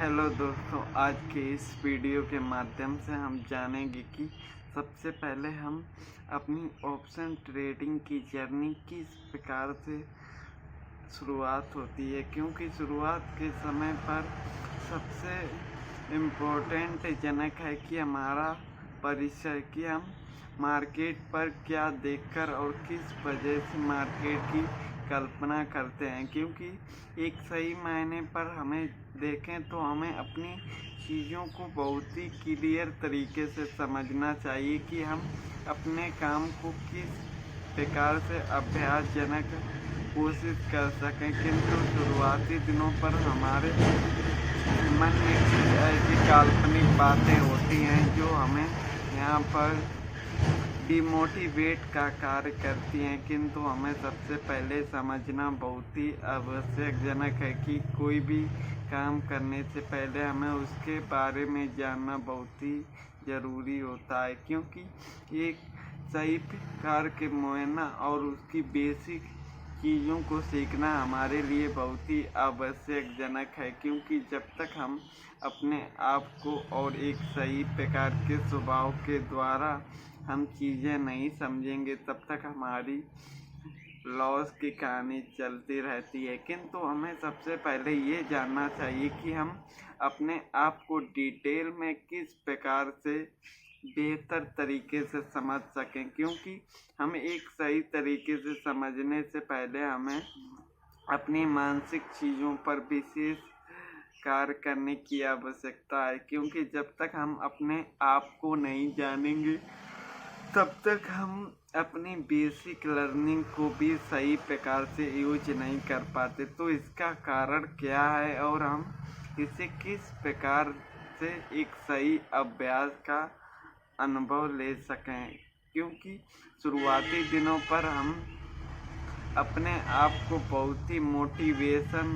Hello दोस्तों, आज के इस वीडियो के माध्यम से हम जानेंगे कि सबसे पहले हम अपनी ऑप्शन ट्रेडिंग की जर्नी किस प्रकार से शुरुआत होती है। क्योंकि शुरुआत के समय पर सबसे इम्पोर्टेंट जनक है कि हमारा परिचय, कि हम मार्केट पर क्या देखकर और किस वजह से मार्केट की कल्पना करते हैं। क्योंकि एक सही मायने पर हमें देखें तो हमें अपनी चीज़ों को बहुत ही क्लियर तरीके से समझना चाहिए कि हम अपने काम को किस प्रकार से अभ्यासजनक कोशिश कर सकें। किंतु शुरुआती दिनों पर हमारे मन में कुछ ऐसी काल्पनिक बातें होती हैं जो हमें यहाँ पर डिमोटिवेट का कार्य करती हैं। किंतु हमें सबसे पहले समझना बहुत ही आवश्यकजनक है कि कोई भी काम करने से पहले हमें उसके बारे में जानना बहुत ही ज़रूरी होता है। क्योंकि एक सही प्रकार के मुआयना और उसकी बेसिक चीज़ों को सीखना हमारे लिए बहुत ही आवश्यकजनक है। क्योंकि जब तक हम अपने आप को और एक सही प्रकार के स्वभाव के द्वारा हम चीज़ें नहीं समझेंगे, तब तक हमारी लॉस की कहानी चलती रहती है। किंतु हमें सबसे पहले ये जानना चाहिए कि हम अपने आप को डिटेल में किस प्रकार से बेहतर तरीके से समझ सकें। क्योंकि हम एक सही तरीके से समझने से पहले हमें अपनी मानसिक चीज़ों पर विशेष कार्य करने की आवश्यकता है। क्योंकि जब तक हम अपने आप को नहीं जानेंगे, तब तक हम अपनी बेसिक लर्निंग को भी सही प्रकार से यूज नहीं कर पाते। तो इसका कारण क्या है और हम इसे किस प्रकार से एक सही अभ्यास का अनुभव ले सकें। क्योंकि शुरुआती दिनों पर हम अपने आप को बहुत ही मोटिवेशन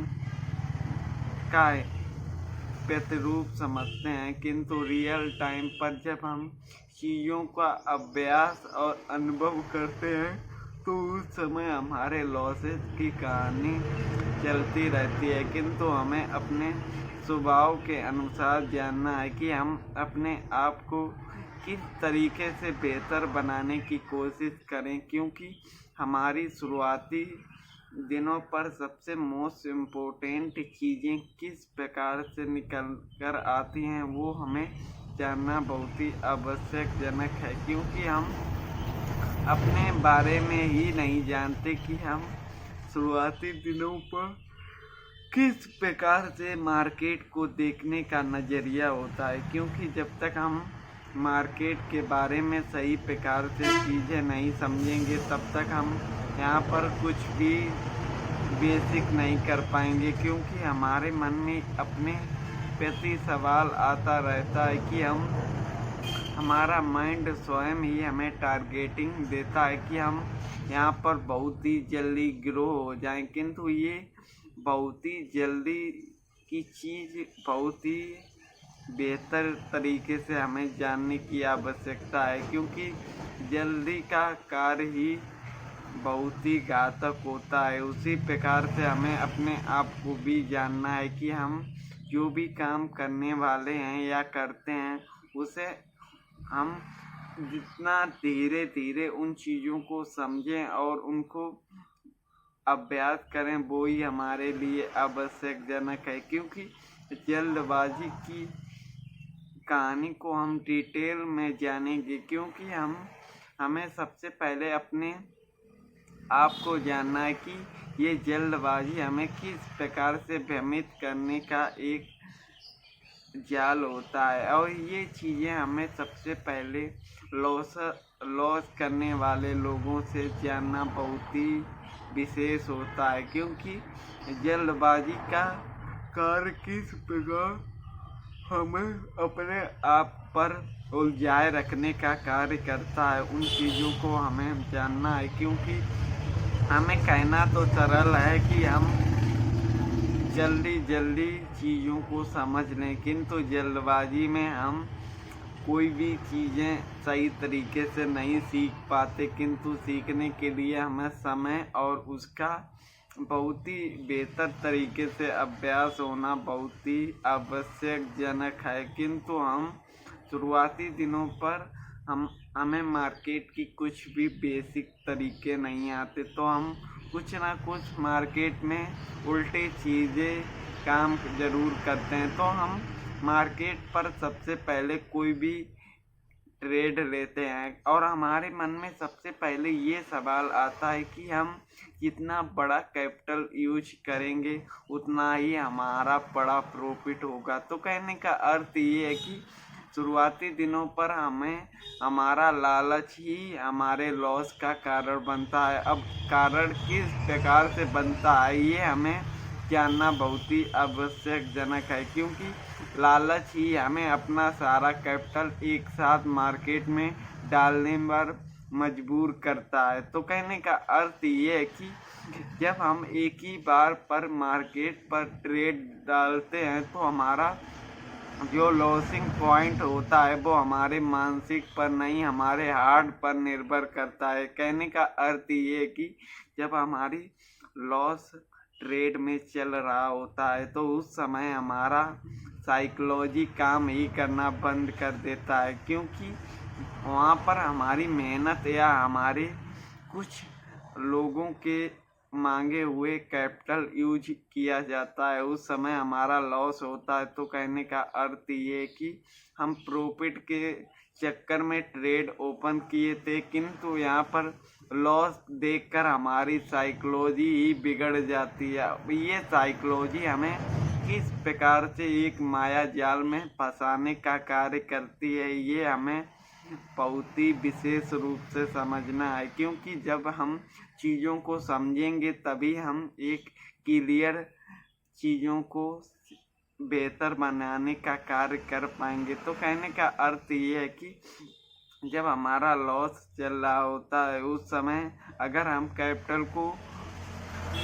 का प्रतिरूप समझते हैं। किंतु रियल टाइम पर जब हम चीज़ों का अभ्यास और अनुभव करते हैं तो उस समय हमारे लॉसेस की कहानी चलती रहती है। किंतु हमें अपने स्वभाव के अनुसार जानना है कि हम अपने आप को किस तरीके से बेहतर बनाने की कोशिश करें। क्योंकि हमारी शुरुआती दिनों पर सबसे मोस्ट इम्पोर्टेंट चीज़ें किस प्रकार से निकल कर आती हैं वो हमें जानना बहुत ही आवश्यकजनक है। क्योंकि हम अपने बारे में ही नहीं जानते कि हम शुरुआती दिनों पर किस प्रकार से मार्केट को देखने का नज़रिया होता है। क्योंकि जब तक हम मार्केट के बारे में सही प्रकार से चीज़ें नहीं समझेंगे, तब तक हम यहाँ पर कुछ भी बेसिक नहीं कर पाएंगे। क्योंकि हमारे मन में अपने प्रति सवाल आता रहता है कि हमारा माइंड स्वयं ही हमें टारगेटिंग देता है कि हम यहाँ पर बहुत ही जल्दी ग्रो हो जाएं। किंतु ये बहुत ही जल्दी की चीज़ बहुत ही बेहतर तरीके से हमें जानने की आवश्यकता है। क्योंकि जल्दी का कार्य ही बहुत ही घातक होता है। उसी प्रकार से हमें अपने आप को भी जानना है कि हम जो भी काम करने वाले हैं या करते हैं, उसे हम जितना धीरे धीरे उन चीज़ों को समझें और उनको अभ्यास करें, वो ही हमारे लिए आवश्यकजनक है। क्योंकि जल्दबाजी की कहानी को हम डिटेल में जानेंगे। क्योंकि हमें सबसे पहले अपने आपको जानना है कि ये जल्दबाजी हमें किस प्रकार से भ्रमित करने का एक जाल होता है। और ये चीज़ें हमें सबसे पहले लॉस करने वाले लोगों से जानना बहुत ही विशेष होता है। क्योंकि जल्दबाजी का कार्य किस प्रकार हमें अपने आप पर उलझाए रखने का कार्य करता है, उन चीज़ों को हमें जानना है। क्योंकि हमें कहना तो सरल है कि हम जल्दी चीज़ों को समझ लें, किंतु जल्दबाजी में हम कोई भी चीज़ें सही तरीके से नहीं सीख पाते। किंतु सीखने के लिए हमें समय और उसका बहुत ही बेहतर तरीके से अभ्यास होना बहुत ही आवश्यकजनक है। किंतु हम शुरुआती दिनों पर हमें मार्केट की कुछ भी बेसिक तरीके नहीं आते, तो हम कुछ ना कुछ मार्केट में उल्टी चीज़ें काम ज़रूर करते हैं। तो हम मार्केट पर सबसे पहले कोई भी ट्रेड लेते हैं और हमारे मन में सबसे पहले ये सवाल आता है कि हम जितना बड़ा कैपिटल यूज करेंगे उतना ही हमारा बड़ा प्रॉफिट होगा। तो कहने का अर्थ ये है कि शुरुआती दिनों पर हमें हमारा लालच ही हमारे लॉस का कारण बनता है। अब कारण किस प्रकार से बनता है ये हमें जानना बहुत ही आवश्यकजनक है, क्योंकि लालच ही हमें अपना सारा कैपिटल एक साथ मार्केट में डालने पर मजबूर करता है। तो कहने का अर्थ ये है कि जब हम एक ही बार पर मार्केट पर ट्रेड डालते हैं तो हमारा जो लॉसिंग पॉइंट होता है वो हमारे मानसिक पर नहीं, हमारे हार्ट पर निर्भर करता है। कहने का अर्थ ये है कि जब हमारी लॉस ट्रेड में चल रहा होता है तो उस समय हमारा साइकोलॉजी काम ही करना बंद कर देता है, क्योंकि वहाँ पर हमारी मेहनत या हमारे कुछ लोगों के मांगे हुए कैपिटल यूज किया जाता है, उस समय हमारा लॉस होता है। तो कहने का अर्थ ये कि हम प्रॉफिट के चक्कर में ट्रेड ओपन किए थे, किंतु यहाँ पर लॉस देखकर हमारी साइकोलॉजी ही बिगड़ जाती है। ये साइकोलॉजी हमें किस प्रकार से एक माया जाल में फंसाने का कार्य करती है ये हमें बहुत ही विशेष रूप से समझना है, क्योंकि जब हम चीज़ों को समझेंगे तभी हम एक क्लियर चीज़ों को बेहतर बनाने का कार्य कर पाएंगे। तो कहने का अर्थ ये है कि जब हमारा लॉस चल रहा होता है उस समय अगर हम कैपिटल को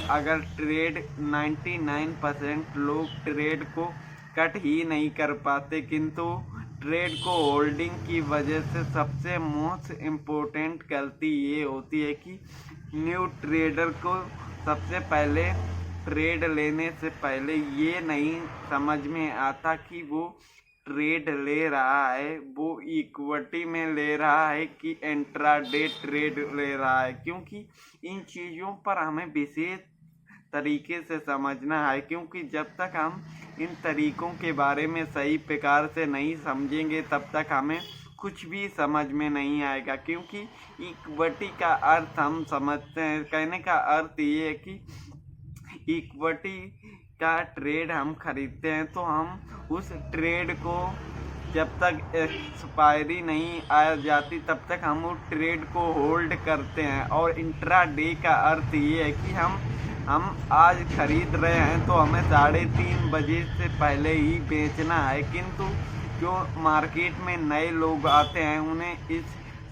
अगर ट्रेड 99% लोग ट्रेड को कट ही नहीं कर पाते, किंतु ट्रेड को होल्डिंग की वजह से सबसे मोस्ट इम्पोर्टेंट गलती ये होती है कि न्यू ट्रेडर को सबसे पहले ट्रेड लेने से पहले ये नहीं समझ में आता कि वो ट्रेड ले रहा है वो इक्विटी में ले रहा है कि इंट्राडे ट्रेड ले रहा है, क्योंकि इन चीज़ों पर हमें विशेष तरीके से समझना है। क्योंकि जब तक हम इन तरीकों के बारे में सही प्रकार से नहीं समझेंगे तब तक हमें कुछ भी समझ में नहीं आएगा, क्योंकि इक्विटी का अर्थ हम समझते हैं। कहने का अर्थ ये है कि इक्विटी का ट्रेड हम खरीदते हैं तो हम उस ट्रेड को जब तक एक्सपायरी नहीं आ जाती तब तक हम उस ट्रेड को होल्ड करते हैं। और इंट्राडे का अर्थ ये है कि हम आज खरीद रहे हैं तो हमें 3:30 बजे से पहले ही बेचना है, किंतु जो मार्केट में नए लोग आते हैं उन्हें इस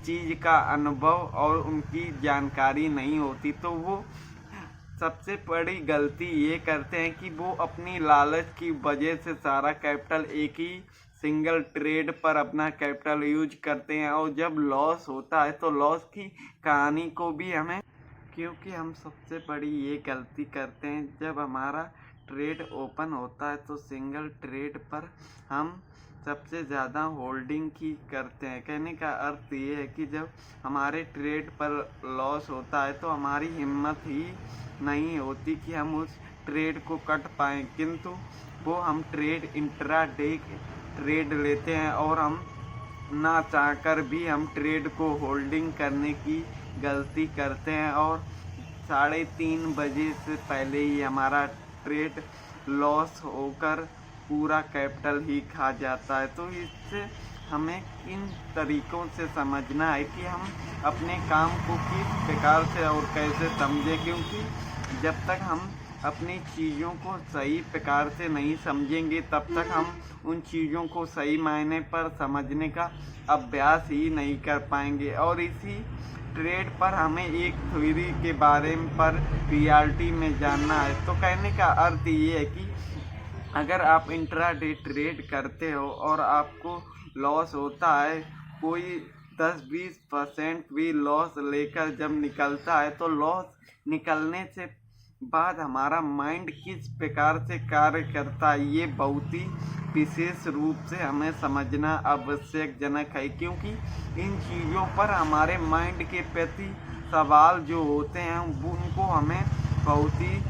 चीज़ का अनुभव और उनकी जानकारी नहीं होती, तो वो सबसे बड़ी गलती ये करते हैं कि वो अपनी लालच की वजह से सारा कैपिटल एक ही सिंगल ट्रेड पर अपना कैपिटल यूज करते हैं और जब लॉस होता है तो लॉस की कहानी को भी हमें, क्योंकि हम सबसे बड़ी ये गलती करते हैं जब हमारा ट्रेड ओपन होता है तो सिंगल ट्रेड पर हम सबसे ज़्यादा होल्डिंग की करते हैं। कहने का अर्थ ये है कि जब हमारे ट्रेड पर लॉस होता है तो हमारी हिम्मत ही नहीं होती कि हम उस ट्रेड को कट पाएँ, किंतु वो हम ट्रेड इंट्राडे ट्रेड लेते हैं और हम ना चाहकर भी हम ट्रेड को होल्डिंग करने की गलती करते हैं और 3:30 बजे से पहले ही हमारा ट्रेड लॉस होकर पूरा कैपिटल ही खा जाता है। तो इससे हमें किन तरीकों से समझना है कि हम अपने काम को किस प्रकार से और कैसे समझें, क्योंकि जब तक हम अपनी चीज़ों को सही प्रकार से नहीं समझेंगे तब तक हम उन चीज़ों को सही मायने पर समझने का अभ्यास ही नहीं कर पाएंगे। और इसी ट्रेड पर हमें एक थ्योरी के बारे में पर रियलिटी में जानना है। तो कहने का अर्थ ये है कि अगर आप इंट्राडे ट्रेड करते हो और आपको लॉस होता है, कोई 10-20% भी लॉस लेकर जब निकलता है तो लॉस निकलने से बाद हमारा माइंड किस प्रकार से कार्य करता है, ये बहुत ही विशेष रूप से हमें समझना आवश्यकजनक है, क्योंकि इन चीज़ों पर हमारे माइंड के प्रति सवाल जो होते हैं उनको हमें बहुत ही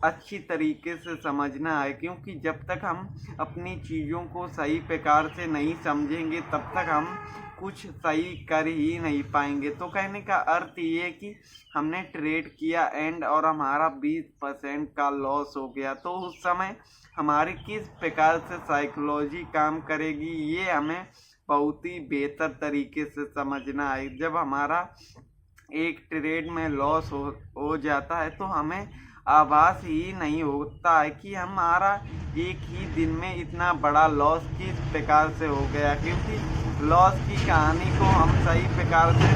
अच्छी तरीके से समझना है। क्योंकि जब तक हम अपनी चीज़ों को सही प्रकार से नहीं समझेंगे तब तक हम कुछ सही कर ही नहीं पाएंगे। तो कहने का अर्थ ये है कि हमने ट्रेड किया एंड और हमारा 20% का लॉस हो गया, तो उस समय हमारी किस प्रकार से साइकोलॉजी काम करेगी ये हमें बहुत ही बेहतर तरीके से समझना है। जब हमारा एक ट्रेड में लॉस हो जाता है तो हमें आभास ही नहीं होता है कि हमारा एक ही दिन में इतना बड़ा लॉस किस प्रकार से हो गया, क्योंकि लॉस की कहानी को हम सही प्रकार से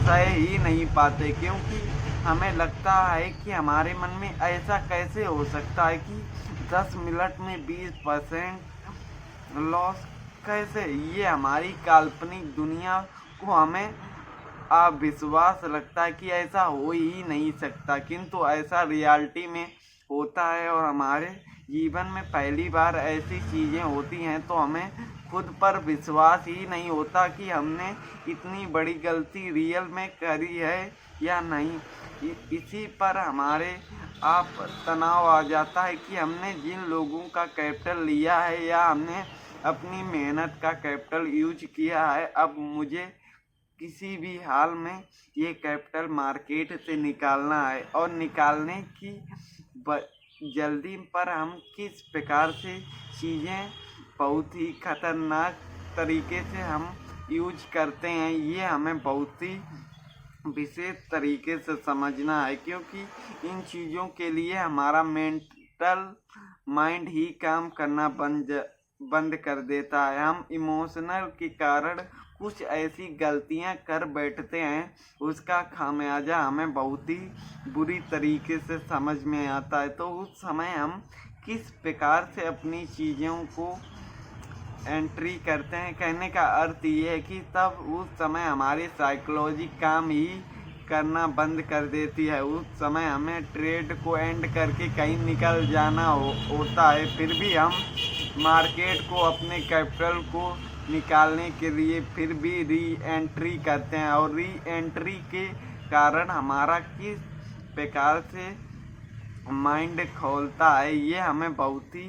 सह ही नहीं पाते। क्योंकि हमें लगता है कि हमारे मन में ऐसा कैसे हो सकता है कि 10 मिनट में 20% लॉस कैसे, ये हमारी काल्पनिक दुनिया को हमें अविश्वास लगता है कि ऐसा हो ही नहीं सकता, किंतु ऐसा रियलिटी में होता है। और हमारे जीवन में पहली बार ऐसी चीज़ें होती हैं तो हमें खुद पर विश्वास ही नहीं होता कि हमने इतनी बड़ी गलती रियल में करी है या नहीं। इसी पर हमारे आप तनाव आ जाता है कि हमने जिन लोगों का कैपिटल लिया है या हमने अपनी मेहनत का कैपिटल यूज किया है, अब मुझे किसी भी हाल में ये कैपिटल मार्केट से निकालना है। और निकालने की जल्दी पर हम किस प्रकार से चीज़ें बहुत ही खतरनाक तरीके से हम यूज करते हैं, ये हमें बहुत ही विशेष तरीके से समझना है। क्योंकि इन चीज़ों के लिए हमारा मेंटल माइंड ही काम करना बंद कर देता है। हम इमोशनल के कारण कुछ ऐसी गलतियां कर बैठते हैं, उसका खामियाजा हमें बहुत ही बुरी तरीके से समझ में आता है। तो उस समय हम किस प्रकार से अपनी चीज़ों को एंट्री करते हैं, कहने का अर्थ ये है कि तब उस समय हमारी साइकोलॉजी काम ही करना बंद कर देती है। उस समय हमें ट्रेड को एंड करके कहीं निकल जाना होता है, फिर भी हम मार्केट को अपने कैपिटल को निकालने के लिए फिर भी री एंट्री करते हैं। और री एंट्री के कारण हमारा किस प्रकार से माइंड खोलता है, ये हमें बहुत ही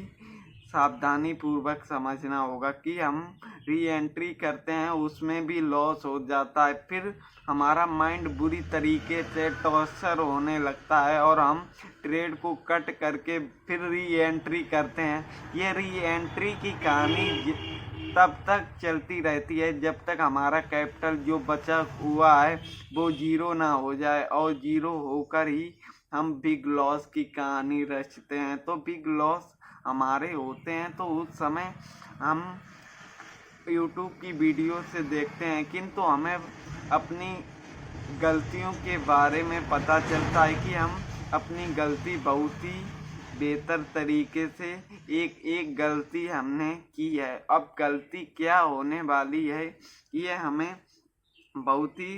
सावधानी पूर्वक समझना होगा कि हम री एंट्री करते हैं उसमें भी लॉस हो जाता है, फिर हमारा माइंड बुरी तरीके से टॉर्चर होने लगता है और हम ट्रेड को कट करके फिर री एंट्री करते हैं। ये री एंट्री की कहानी तब तक चलती रहती है जब तक हमारा कैपिटल जो बचा हुआ है वो जीरो ना हो जाए, और जीरो होकर ही हम बिग लॉस की कहानी रचते हैं। तो बिग लॉस हमारे होते हैं तो उस समय हम यूट्यूब की वीडियो से देखते हैं, किंतु हमें अपनी गलतियों के बारे में पता चलता है कि हम अपनी गलती बहुत ही बेहतर तरीके से एक गलती हमने की है। अब गलती क्या होने वाली है ये हमें बहुत ही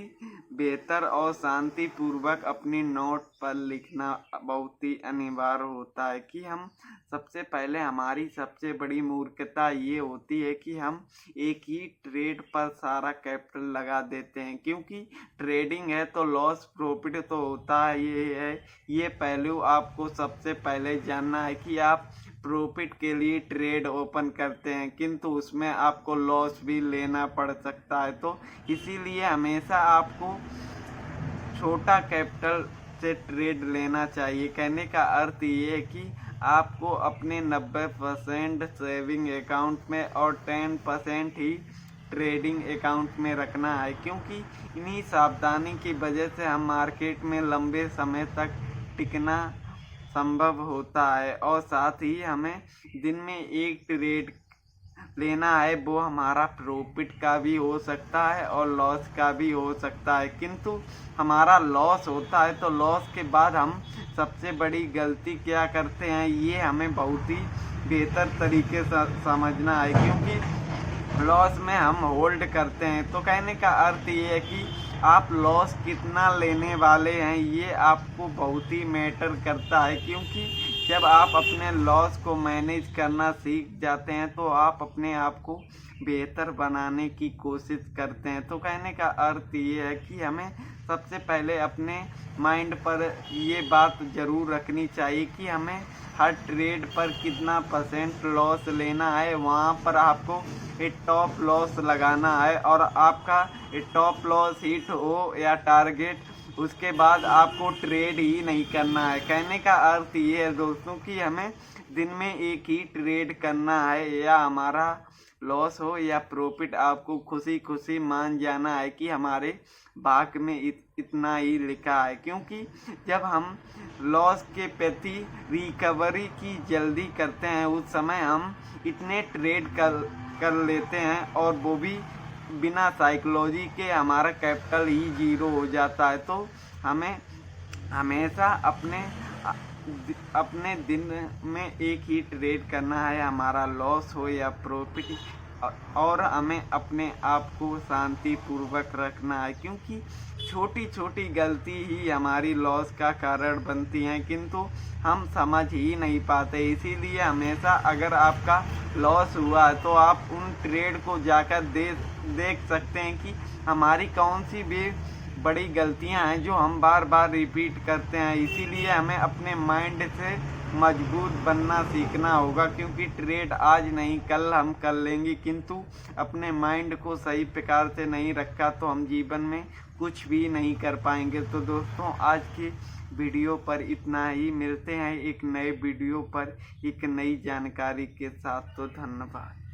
बेहतर और शांतिपूर्वक अपनी नोट पर लिखना बहुत ही अनिवार्य होता है। कि हम सबसे पहले हमारी सबसे बड़ी मूर्खता ये होती है कि हम एक ही ट्रेड पर सारा कैपिटल लगा देते हैं, क्योंकि ट्रेडिंग है तो लॉस प्रॉफिट तो होता है। ये पहलू आपको सबसे पहले जानना है कि आप प्रॉफिट के लिए ट्रेड ओपन करते हैं, किंतु उसमें आपको लॉस भी लेना पड़ सकता है। तो इसीलिए हमेशा आपको छोटा कैपिटल से ट्रेड लेना चाहिए। कहने का अर्थ ये है कि आपको अपने 90% सेविंग अकाउंट में और 10% ही ट्रेडिंग अकाउंट में रखना है, क्योंकि इन्हीं सावधानी की वजह से हम मार्केट में लंबे समय तक टिकना संभव होता है। और साथ ही हमें दिन में एक ट्रेड लेना है, वो हमारा प्रॉफिट का भी हो सकता है और लॉस का भी हो सकता है। किंतु हमारा लॉस होता है तो लॉस के बाद हम सबसे बड़ी गलती क्या करते हैं ये हमें बहुत ही बेहतर तरीके से समझना है, क्योंकि लॉस में हम होल्ड करते हैं। तो कहने का अर्थ ये है कि आप लॉस कितना लेने वाले हैं ये आपको बहुत ही मैटर करता है, क्योंकि जब आप अपने लॉस को मैनेज करना सीख जाते हैं तो आप अपने आप को बेहतर बनाने की कोशिश करते हैं। तो कहने का अर्थ ये है कि हमें सबसे पहले अपने माइंड पर ये बात ज़रूर रखनी चाहिए कि हमें हर ट्रेड पर कितना % लॉस लेना है। वहाँ पर आपको एक टॉप लॉस लगाना है और आपका टॉप लॉस हिट हो या टारगेट, उसके बाद आपको ट्रेड ही नहीं करना है। कहने का अर्थ ये है दोस्तों कि हमें दिन में एक ही ट्रेड करना है, या हमारा लॉस हो या प्रॉफिट, आपको खुशी खुशी मान जाना है कि हमारे भाग में इतना ही लिखा है। क्योंकि जब हम लॉस के प्रति रिकवरी की जल्दी करते हैं उस समय हम इतने ट्रेड कर लेते हैं और वो भी बिना साइकोलॉजी के, हमारा कैपिटल ही 0 हो जाता है। तो हमें हमेशा अपने दिन में एक ही ट्रेड करना है, हमारा लॉस हो या प्रॉफिट, और हमें अपने आप को शांति पूर्वक रखना है। क्योंकि छोटी छोटी गलती ही हमारी लॉस का कारण बनती हैं, किंतु हम समझ ही नहीं पाते। इसीलिए हमेशा अगर आपका लॉस हुआ है तो आप उन ट्रेड को जाकर देख सकते हैं कि हमारी कौन सी भी बड़ी गलतियां हैं जो हम बार बार रिपीट करते हैं। इसीलिए हमें अपने माइंड से मजबूत बनना सीखना होगा, क्योंकि ट्रेड आज नहीं कल हम कर लेंगे, किंतु अपने माइंड को सही प्रकार से नहीं रखा तो हम जीवन में कुछ भी नहीं कर पाएंगे। तो दोस्तों आज की वीडियो पर इतना ही, मिलते हैं एक नए वीडियो पर एक नई जानकारी के साथ। तो धन्यवाद।